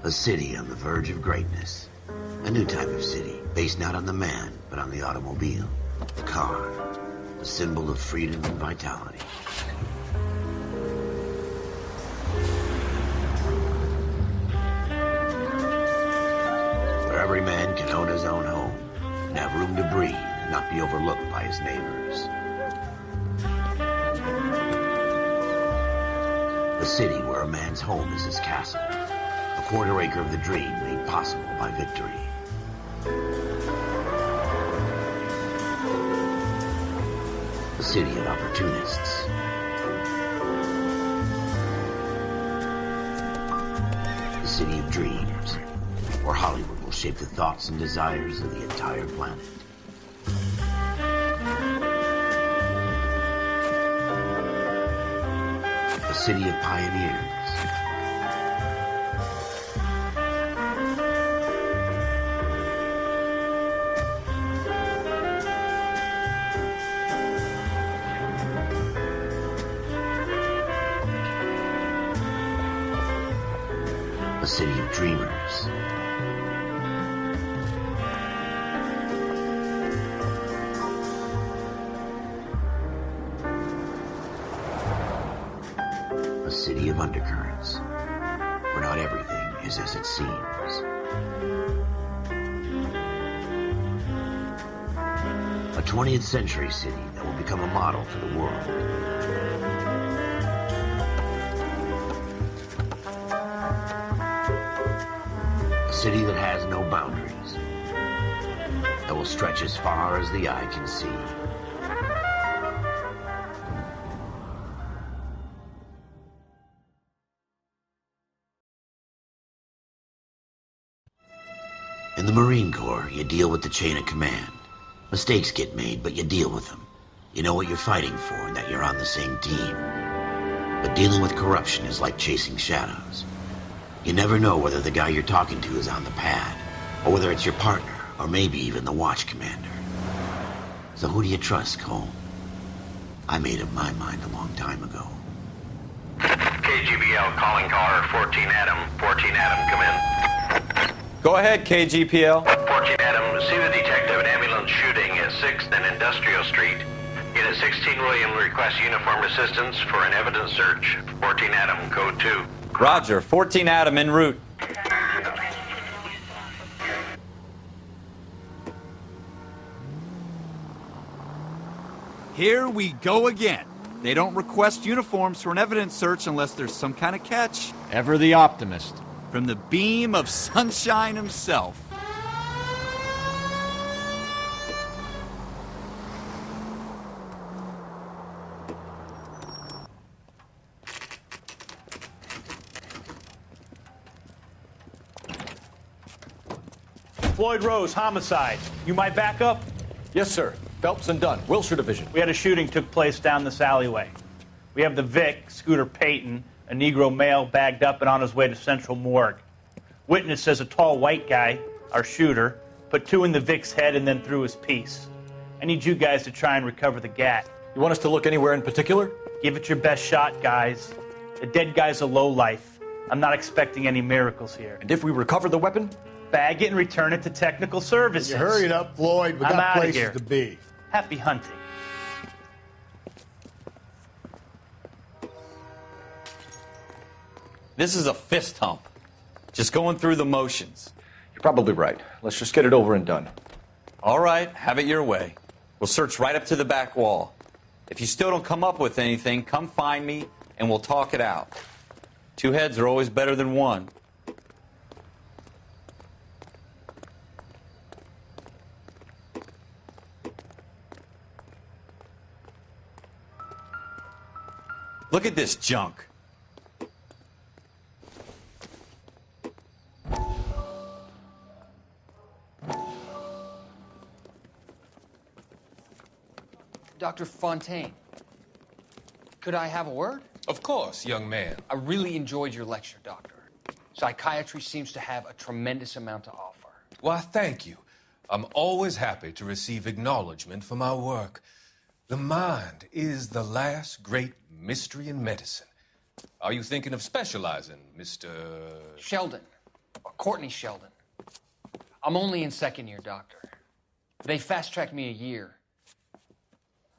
A city on the verge of greatness. A new type of city, based not on the man, but on the automobile. The car. The symbol of freedom and vitality. Where every man can own his own home, and have room to breathe, and not be overlooked by his neighbors. A city where a man's home is his castle. A quarter acre of the dream made possible by victory. A city of opportunists. A city of dreams, where Hollywood will shape the thoughts and desires of the entire planet. A city of pioneers. A city of dreamers. A city of undercurrents, where not everything is as it seems. A 20th century city that will become a model for the world. A city that has no boundaries, that will stretch as far as the eye can see. In the Marine Corps, you deal with the chain of command. Mistakes get made, but you deal with them. You know what you're fighting for and that you're on the same team. But dealing with corruption is like chasing shadows. You never know whether the guy you're talking to is on the pad, or whether it's your partner, or maybe even the watch commander. So who do you trust, Cole? I made up my mind a long time ago. KGBL calling caller 14 Adam. 14 Adam, come in. Go ahead, KGPL. 14 Adam, see the detective, an ambulance shooting at 6th and Industrial Street. Unit 16 William requests uniformed assistance for an evidence search. 14 Adam, code 2. Roger, 14 Adam en route. Here we go again. They don't request uniforms for an evidence search unless there's some kind of catch. Ever the optimist. From the beam of sunshine himself. Floyd Rose, homicide. You my backup? Yes, sir. Phelps and Dunn, Wilshire Division. We had a shooting took place down this alleyway. We have the Vic, Scooter Payton, a Negro male bagged up and on his way to Central Morgue. Witness says a tall white guy, our shooter, put 2 in the Vic's head and then threw his piece. I need you guys to try and recover the gat. You want us to look anywhere in particular? Give it your best shot, guys. The dead guy's a lowlife. I'm not expecting any miracles here. And if we recover the weapon? Bag it and return it to technical services. You hurry it up, Floyd. We I'm got outta places here. to be. Happy hunting. This is a fist hump. Just going through the motions. You're probably right. Let's just get it over and done. All right, have it your way. We'll search right up to the back wall. If you still don't come up with anything, come find me and we'll talk it out. 2 heads are always better than 1. Look at this junk. Dr. Fontaine, could I have a word? Of course, young man. I really enjoyed your lecture, Doctor. Psychiatry seems to have a tremendous amount to offer. Why, thank you. I'm always happy to receive acknowledgement for my work. The mind is the last great mystery in medicine. Are you thinking of specializing, Mr. Sheldon, Courtney Sheldon. I'm only in second year, Doctor. They fast-tracked me a year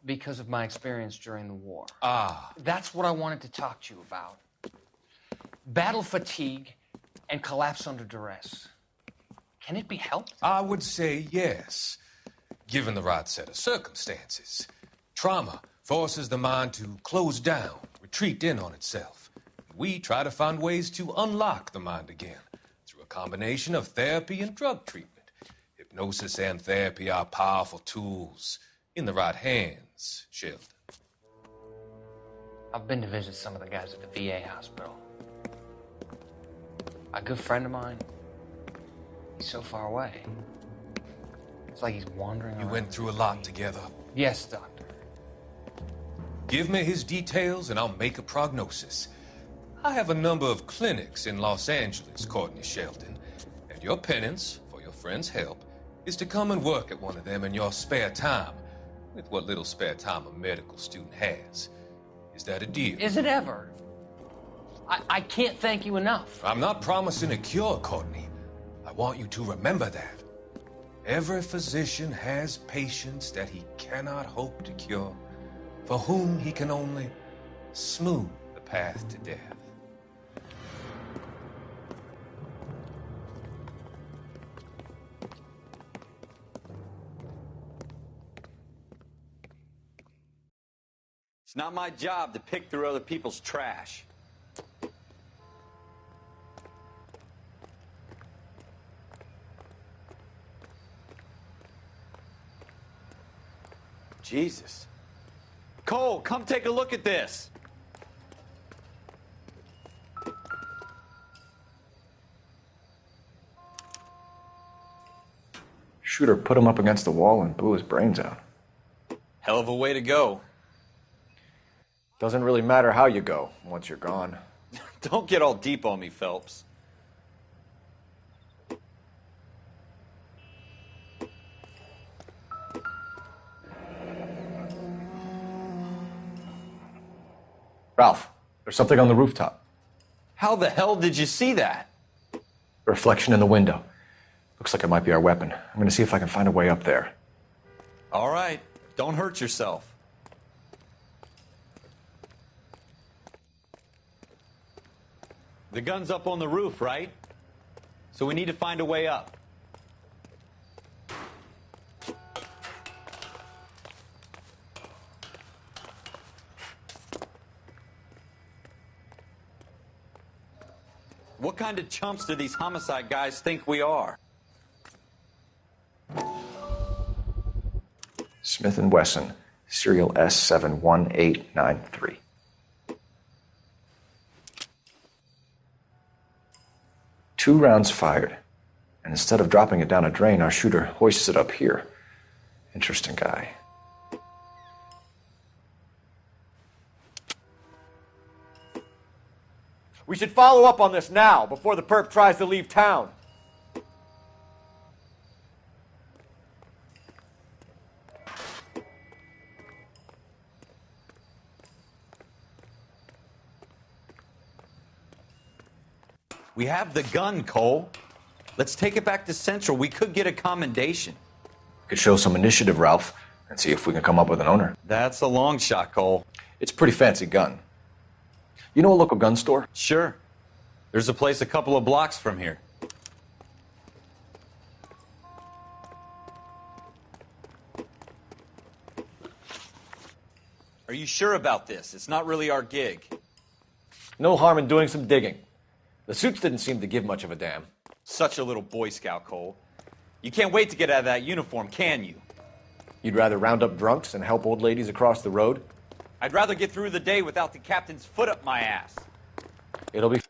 because of my experience during the war. Ah. That's what I wanted to talk to you about. Battle fatigue and collapse under duress. Can it be helped? I would say yes, given the right set of circumstances. Trauma forces the mind to close down, retreat in on itself. We try to find ways to unlock the mind again through a combination of therapy and drug treatment. Hypnosis and therapy are powerful tools in the right hands, Sheldon. I've been to visit some of the guys at the VA hospital. A good friend of mine, he's so far away. It's like he's wandering around. You went through a lot together. Yes, Doctor. Give me his details and I'll make a prognosis. I have a number of clinics in Los Angeles, Courtney Sheldon, and your penance, for your friend's help, is to come and work at one of them in your spare time, with what little spare time a medical student has. Is that a deal? Is it ever? I can't thank you enough. I'm not promising a cure, Courtney. I want you to remember that. Every physician has patients that he cannot hope to cure, for whom he can only smooth the path to death. It's not my job to pick through other people's trash. Jesus. Cole, come take a look at this. Shooter put him up against the wall and blew his brains out. Hell of a way to go. Doesn't really matter how you go once you're gone. Don't get all deep on me, Phelps. Ralph, there's something on the rooftop. How the hell did you see that? A reflection in the window. Looks like it might be our weapon. I'm gonna see if I can find a way up there. All right, don't hurt yourself. The gun's up on the roof, right? So we need to find a way up. What kind of chumps do these homicide guys think we are? Smith & Wesson, serial S71893. Two rounds fired, and instead of dropping it down a drain, our shooter hoists it up here. Interesting guy. We should follow up on this now, before the perp tries to leave town. We have the gun, Cole. Let's take it back to Central. We could get a commendation. Could show some initiative, Ralph, and see if we can come up with an owner. That's a long shot, Cole. It's a pretty fancy gun. You know a local gun store? Sure. There's a place a couple of blocks from here. Are you sure about this? It's not really our gig. No harm in doing some digging. The suits didn't seem to give much of a damn. Such a little Boy Scout, Cole. You can't wait to get out of that uniform, can you? You'd rather round up drunks and help old ladies across the road? I'd rather get through the day without the captain's foot up my ass. It'll be